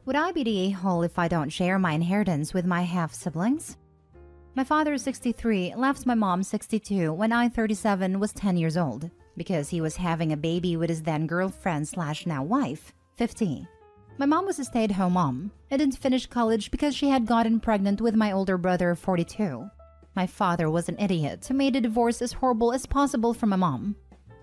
Would I be the a-hole if I don't share my inheritance with my half-siblings? My father, 63, left my mom, 62, when I, 37, was 10 years old because he was having a baby with his then-girlfriend/now wife, 50. My mom was a stay-at-home mom. I didn't finish college because she had gotten pregnant with my older brother, 42. My father was an idiot who made a divorce as horrible as possible for my mom.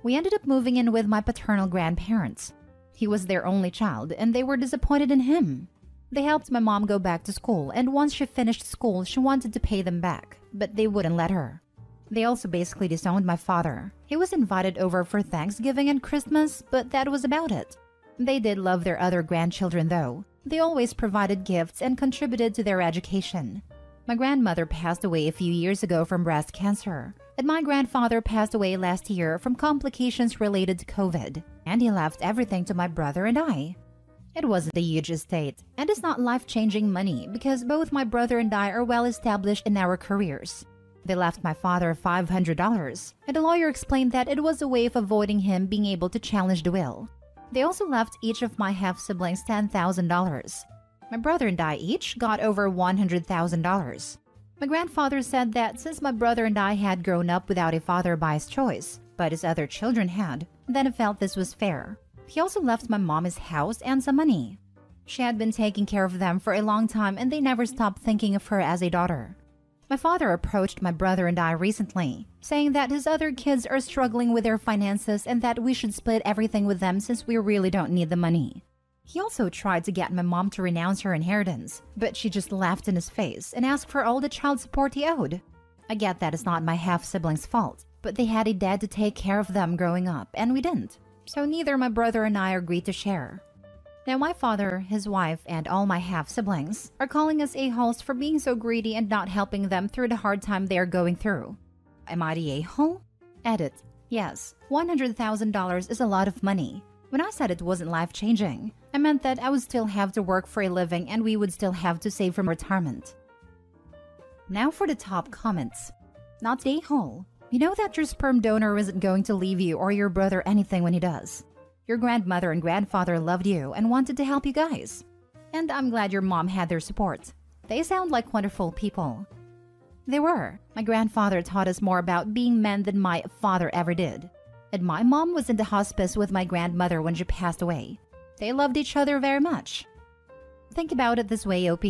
We ended up moving in with my paternal grandparents. He was their only child, and they were disappointed in him. They helped my mom go back to school, and once she finished school, she wanted to pay them back, but they wouldn't let her. They also basically disowned my father. He was invited over for Thanksgiving and Christmas, but that was about it. They did love their other grandchildren, though. They always provided gifts and contributed to their education. My grandmother passed away a few years ago from breast cancer, and my grandfather passed away last year from complications related to COVID, and he left everything to my brother and I. It wasn't a huge estate, and it's not life-changing money because both my brother and I are well established in our careers. They left my father $500, and a lawyer explained that it was a way of avoiding him being able to challenge the will. They also left each of my half-siblings $10,000. My brother and I each got over $100,000. My grandfather said that since my brother and I had grown up without a father by his choice, but his other children had, then he felt this was fair. He also left my mom his house and some money. She had been taking care of them for a long time and they never stopped thinking of her as a daughter. My father approached my brother and I recently, saying that his other kids are struggling with their finances and that we should split everything with them since we really don't need the money. He also tried to get my mom to renounce her inheritance, but she just laughed in his face and asked for all the child support he owed. I get that it's not my half-siblings' fault, but they had a dad to take care of them growing up, and we didn't. So neither my brother and I agreed to share. Now my father, his wife, and all my half-siblings are calling us a-holes for being so greedy and not helping them through the hard time they are going through. Am I the a-hole? Edit. Yes, $100,000 is a lot of money. When I said it wasn't life-changing, I meant that I would still have to work for a living and we would still have to save from retirement. Now for the top comments. Not the a-hole. You know that your sperm donor isn't going to leave you or your brother anything when he does. Your grandmother and grandfather loved you and wanted to help you guys. And I'm glad your mom had their support. They sound like wonderful people. They were. My grandfather taught us more about being men than my father ever did. And my mom was in the hospice with my grandmother when she passed away. They loved each other very much. Think about it this way, OP.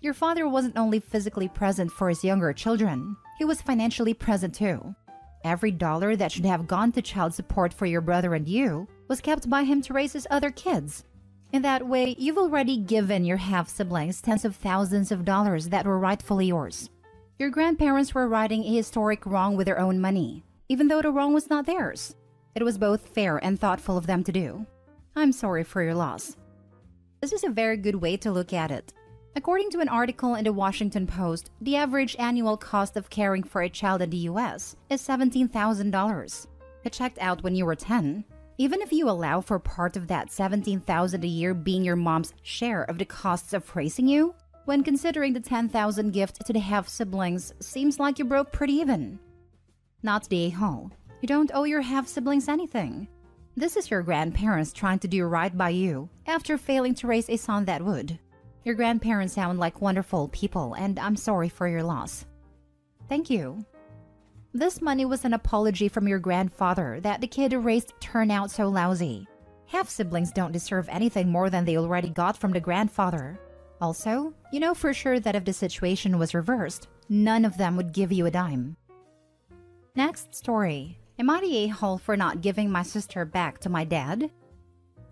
Your father wasn't only physically present for his younger children, he was financially present too. Every dollar that should have gone to child support for your brother and you was kept by him to raise his other kids. In that way, you've already given your half-siblings tens of thousands of dollars that were rightfully yours. Your grandparents were righting a historic wrong with their own money, even though the wrong was not theirs. It was both fair and thoughtful of them to do. I'm sorry for your loss. This is a very good way to look at it. According to an article in the Washington Post, the average annual cost of caring for a child in the US is $17,000. It checked out when you were 10. Even if you allow for part of that $17,000 a year being your mom's share of the costs of raising you, when considering the $10,000 gift to the half-siblings, seems like you broke pretty even. Not the a-hole. You don't owe your half-siblings anything. This is your grandparents trying to do right by you after failing to raise a son that would. Your grandparents sound like wonderful people, and I'm sorry for your loss. Thank you. This money was an apology from your grandfather that the kid raised turned out so lousy. Half-siblings don't deserve anything more than they already got from the grandfather. Also, you know for sure that if the situation was reversed, none of them would give you a dime. Next story. Am I the a-hole for not giving my sister back to my dad?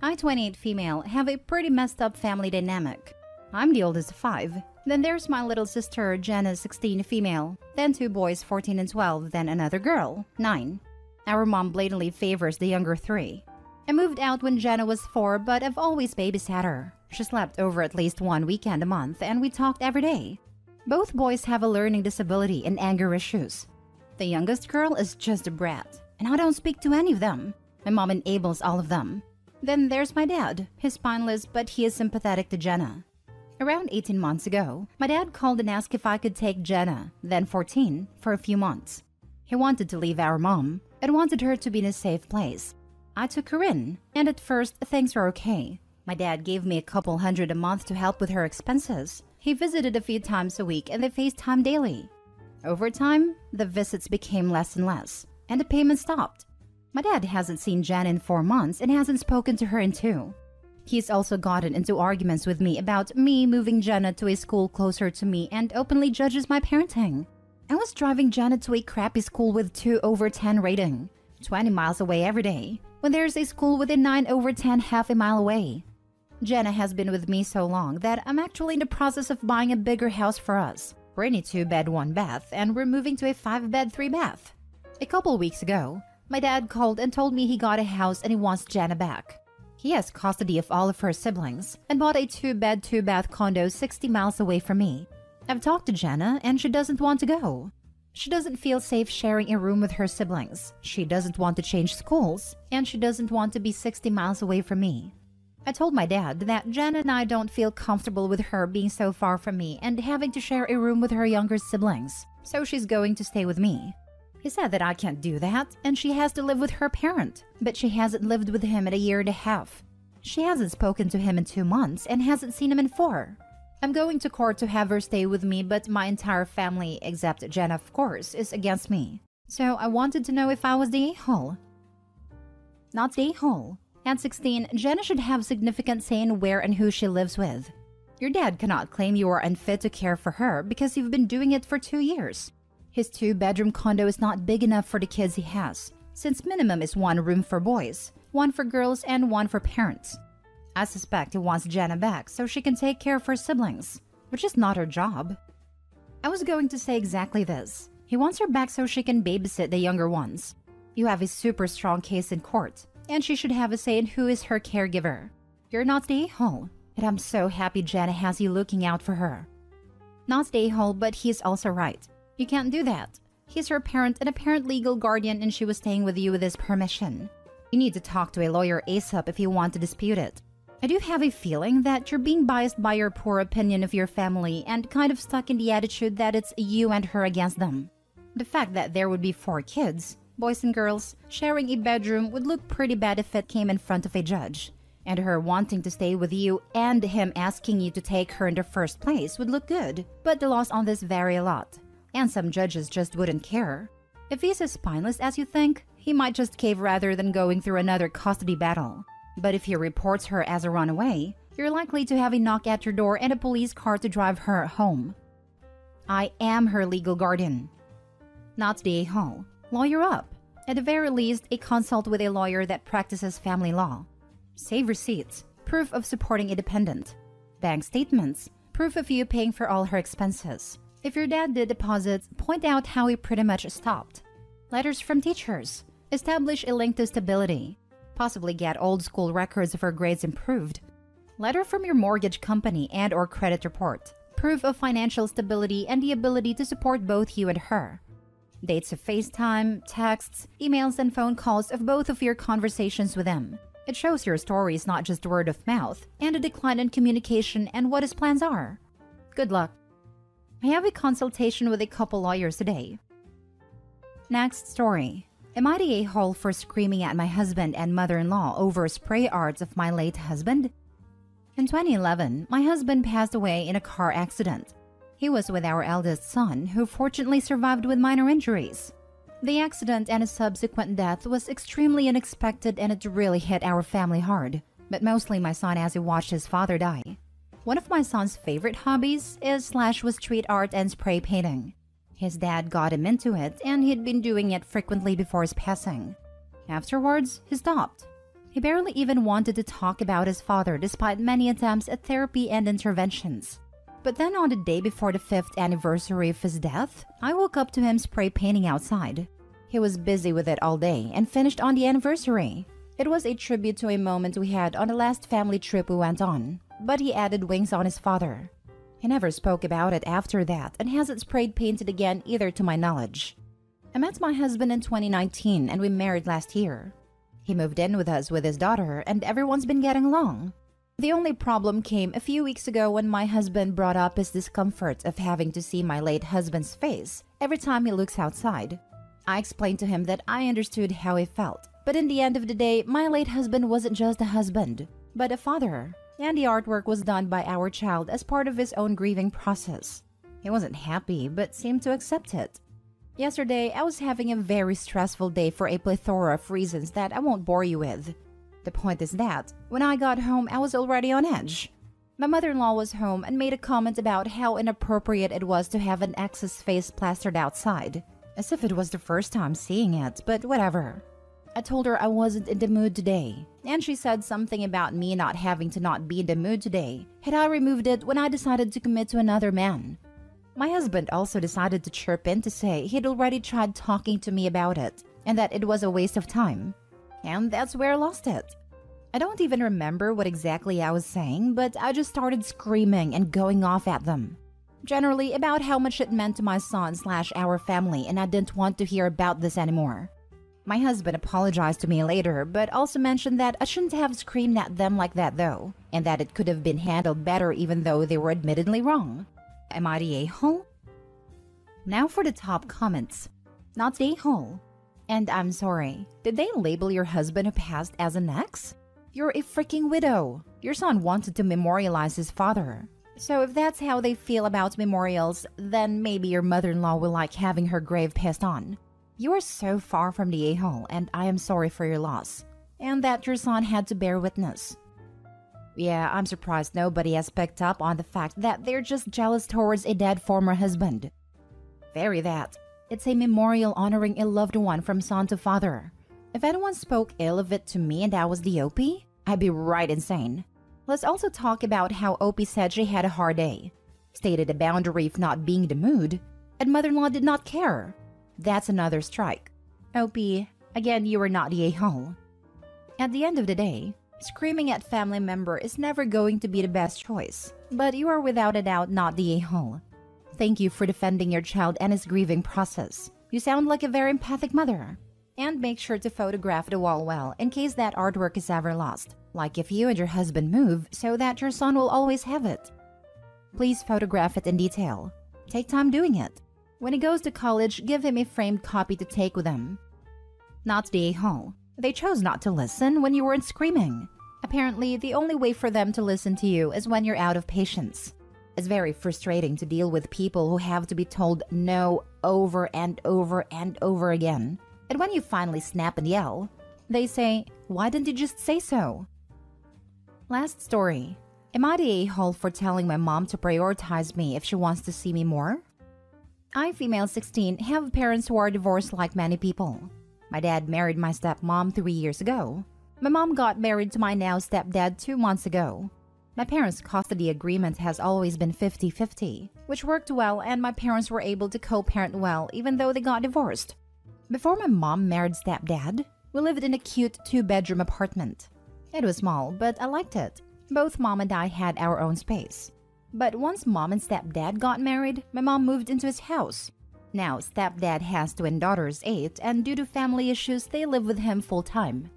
I, 28 female, have a pretty messed up family dynamic. I'm the oldest of 5. Then there's my little sister, Jenna, 16 female. Then 2 boys, 14 and 12. Then another girl, 9. Our mom blatantly favors the younger 3. I moved out when Jenna was 4, but I've always babysat her. She slept over at least one weekend a month, and we talked every day. Both boys have a learning disability and anger issues. The youngest girl is just a brat, and I don't speak to any of them. My mom enables all of them. Then there's my dad. He's spineless, but he is sympathetic to Jenna. Around 18 months ago, my dad called and asked if I could take Jenna, then 14, for a few months. He wanted to leave our mom and wanted her to be in a safe place. I took her in, and at first things were okay. My dad gave me a couple hundred a month to help with her expenses. He visited a few times a week and they FaceTime daily. Over time, the visits became less and less, and the payment stopped. My dad hasn't seen Jen in 4 months and hasn't spoken to her in 2. He's also gotten into arguments with me about me moving Jenna to a school closer to me and openly judges my parenting. I was driving Jenna to a crappy school with 2 over 10 rating, 20 miles away every day, when there's a school with a 9 over 10 half a mile away. Jenna has been with me so long that I'm actually in the process of buying a bigger house for us. We're in a 2-bed, 1-bath, and we're moving to a 5-bed, 3-bath. A couple weeks ago, my dad called and told me he got a house and he wants Jenna back. He has custody of all of her siblings and bought a 2-bed, 2-bath condo 60 miles away from me. I've talked to Jenna and she doesn't want to go. She doesn't feel safe sharing a room with her siblings. She doesn't want to change schools, and she doesn't want to be 60 miles away from me. I told my dad that Jenna and I don't feel comfortable with her being so far from me and having to share a room with her younger siblings, so she's going to stay with me. He said that I can't do that, and she has to live with her parent, but she hasn't lived with him in a year and a half. She hasn't spoken to him in 2 months and hasn't seen him in 4. I'm going to court to have her stay with me, but my entire family, except Jenna of course, is against me. So I wanted to know if I was the a-hole. Not the a-hole. At 16, Jenna should have significant say in where and who she lives with. Your dad cannot claim you are unfit to care for her because you've been doing it for 2 years. His 2-bedroom condo is not big enough for the kids he has, since minimum is 1 room for boys, 1 for girls, and 1 for parents. I suspect he wants Jenna back so she can take care of her siblings, which is not her job. I was going to say exactly this. He wants her back so she can babysit the younger ones. You have a super strong case in court, and she should have a say in who is her caregiver. You're not the a-hole, and I'm so happy Jenna has you looking out for her. Not the a-hole, but he's also right. You can't do that. He's her parent and a parent legal guardian, and she was staying with you with his permission. You need to talk to a lawyer ASAP if you want to dispute it. I do have a feeling that you're being biased by your poor opinion of your family and kind of stuck in the attitude that it's you and her against them. The fact that there would be 4 kids, boys and girls, sharing a bedroom would look pretty bad if it came in front of a judge. And her wanting to stay with you and him asking you to take her in the first place would look good, but the laws on this vary a lot. And some judges just wouldn't care. If he's as spineless as you think, he might just cave rather than going through another custody battle. But if he reports her as a runaway, you're likely to have a knock at your door and a police car to drive her home. I am her legal guardian. Not the a-hole. Lawyer up. At the very least, a consult with a lawyer that practices family law. Save receipts, proof of supporting a dependent. Bank statements, proof of you paying for all her expenses. If your dad did deposits, point out how he pretty much stopped. Letters from teachers. Establish a link to stability. Possibly get old school records of her grades improved. Letter from your mortgage company and or credit report. Proof of financial stability and the ability to support both you and her. Dates of FaceTime, texts, emails, and phone calls of both of your conversations with him. It shows your story is not just word of mouth, and a decline in communication and what his plans are. Good luck. I have a consultation with a couple lawyers today. Next story. Am I the a-hole for screaming at my husband and mother-in-law over spray arts of my late husband? In 2011, my husband passed away in a car accident. He was with our eldest son, who fortunately survived with minor injuries. The accident and his subsequent death was extremely unexpected, and it really hit our family hard, but mostly my son as he watched his father die. One of my son's favorite hobbies was street art and spray painting. His dad got him into it, and he'd been doing it frequently before his passing. Afterwards, he stopped. He barely even wanted to talk about his father despite many attempts at therapy and interventions. But then on the day before the 5th anniversary of his death, I woke up to him spray painting outside. He was busy with it all day and finished on the anniversary. It was a tribute to a moment we had on the last family trip we went on, but he added wings on his father. He never spoke about it after that and hasn't sprayed painted again either to my knowledge. I met my husband in 2019 and we married last year. He moved in with us with his daughter and everyone's been getting along. The only problem came a few weeks ago when my husband brought up his discomfort of having to see my late husband's face every time he looks outside. I explained to him that I understood how he felt, but in the end of the day, my late husband wasn't just a husband. but a father, and the artwork was done by our child as part of his own grieving process. He wasn't happy, but seemed to accept it. Yesterday, I was having a very stressful day for a plethora of reasons that I won't bore you with. The point is that, when I got home, I was already on edge. My mother-in-law was home and made a comment about how inappropriate it was to have an ex's face plastered outside, as if it was the first time seeing it, but whatever. I told her I wasn't in the mood today, and she said something about me not having to not be in the mood today had I removed it when I decided to commit to another man. My husband also decided to chirp in to say he'd already tried talking to me about it, and that it was a waste of time. And that's where I lost it. I don't even remember what exactly I was saying, but I just started screaming and going off at them. Generally about how much it meant to my son/our family, and I didn't want to hear about this anymore. My husband apologized to me later, but also mentioned that I shouldn't have screamed at them like that though, and that it could have been handled better even though they were admittedly wrong. Am I the a-hole? Now for the top comments. Not the a-hole. And I'm sorry, did they label your husband who passed as an ex? You're a freaking widow. Your son wanted to memorialize his father. So if that's how they feel about memorials, then maybe your mother-in-law will like having her grave passed on. You are so far from the a-hole, and I am sorry for your loss. And that your son had to bear witness. Yeah, I'm surprised nobody has picked up on the fact that they're just jealous towards a dead former husband. Very that. It's a memorial honoring a loved one from son to father. If anyone spoke ill of it to me and I was the OP, I'd be right insane. Let's also talk about how OP said she had a hard day, stated a boundary of not being in the mood, and mother-in-law did not care. That's another strike. OP, again, you are not the a-hole. At the end of the day, screaming at family member is never going to be the best choice, but you are without a doubt not the a-hole. Thank you for defending your child and his grieving process. You sound like a very empathic mother. And make sure to photograph the wall well in case that artwork is ever lost, like if you and your husband move so that your son will always have it. Please photograph it in detail. Take time doing it. When he goes to college, give him a framed copy to take with him. Not the a-hole. They chose not to listen when you weren't screaming. Apparently, the only way for them to listen to you is when you're out of patience. It's very frustrating to deal with people who have to be told no over and over and over again. And when you finally snap and yell, they say, "Why didn't you just say so?" Last story. Am I the a-hole for telling my mom to prioritize me if she wants to see me more? I, female 16, have parents who are divorced like many people. My dad married my stepmom 3 years ago. My mom got married to my now stepdad 2 months ago. My parents' custody agreement has always been 50-50, which worked well, and my parents were able to co-parent well even though they got divorced. Before my mom married stepdad, we lived in a cute 2-bedroom apartment. It was small, but I liked it. Both mom and I had our own space. But once mom and stepdad got married, my mom moved into his house. Now, stepdad has twin daughters, 8, and due to family issues, they live with him full-time.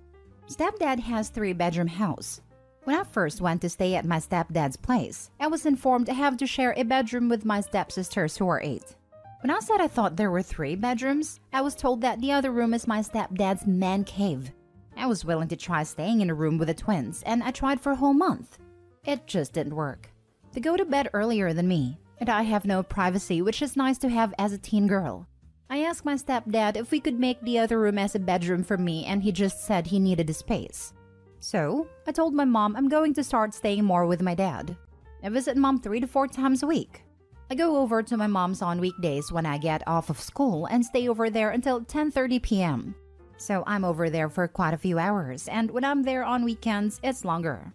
Stepdad has 3-bedroom house. When I first went to stay at my stepdad's place, I was informed I have to share a bedroom with my stepsisters who are 8. When I said I thought there were 3 bedrooms, I was told that the other room is my stepdad's man cave. I was willing to try staying in a room with the twins, and I tried for a whole month. It just didn't work. They go to bed earlier than me, and I have no privacy, which is nice to have as a teen girl. I asked my stepdad if we could make the other room as a bedroom for me, and he just said he needed a space. So, I told my mom I'm going to start staying more with my dad. I visit mom 3 to 4 times a week. I go over to my mom's on weekdays when I get off of school and stay over there until 10:30 p.m. So I'm over there for quite a few hours, and when I'm there on weekends, it's longer.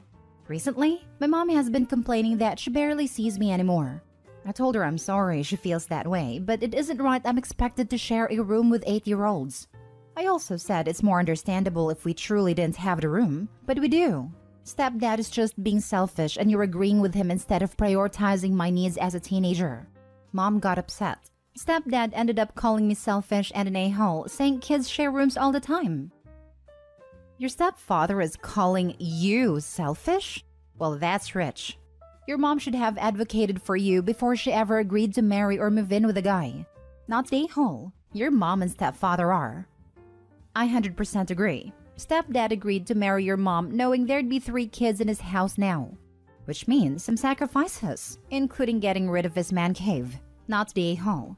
Recently, my mom has been complaining that she barely sees me anymore. I told her I'm sorry she feels that way, but it isn't right I'm expected to share a room with 8-year-olds. I also said it's more understandable if we truly didn't have the room, but we do. Stepdad is just being selfish and you're agreeing with him instead of prioritizing my needs as a teenager. Mom got upset. Stepdad ended up calling me selfish and an a-hole, saying kids share rooms all the time. Your stepfather is calling you selfish? Well, that's rich. Your mom should have advocated for you before she ever agreed to marry or move in with a guy. Not the a-hole. Your mom and stepfather are. I 100% agree. Stepdad agreed to marry your mom knowing there'd be 3 kids in his house now. Which means some sacrifices, including getting rid of his man cave, not the a-hole.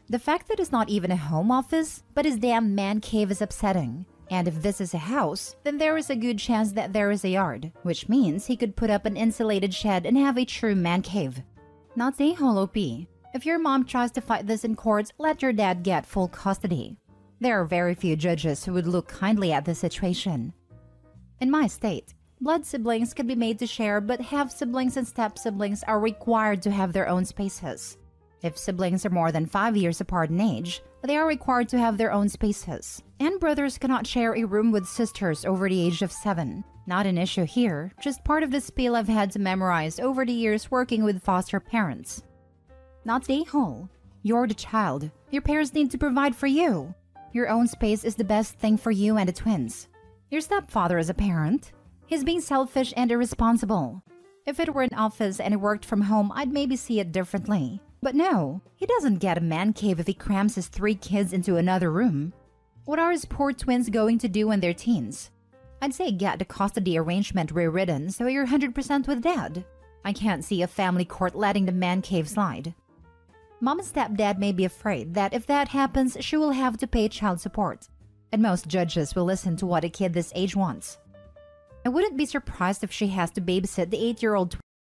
The fact that it's not even a home office, but his damn man cave is upsetting. And if this is a house, then there is a good chance that there is a yard, which means he could put up an insulated shed and have a true man cave. Not the a-hole OP. If your mom tries to fight this in court, let your dad get full custody. There are very few judges who would look kindly at this situation. In my state, blood siblings can be made to share, but half-siblings and step-siblings are required to have their own spaces. If siblings are more than 5 years apart in age, they are required to have their own spaces. And brothers cannot share a room with sisters over the age of 7. Not an issue here, just part of the spiel I've had to memorize over the years working with foster parents. Not the a-hole. You're the child. Your parents need to provide for you. Your own space is the best thing for you and the twins. Your stepfather is a parent. He's being selfish and irresponsible. If it were an office and he worked from home, I'd maybe see it differently. But no, he doesn't get a man cave if he crams his 3 kids into another room. What are his poor twins going to do when they're teens? I'd say get the custody arrangement rewritten so you're 100% with dad. I can't see a family court letting the man cave slide. Mom and stepdad may be afraid that if that happens, she will have to pay child support. And most judges will listen to what a kid this age wants. I wouldn't be surprised if she has to babysit the 8-year-old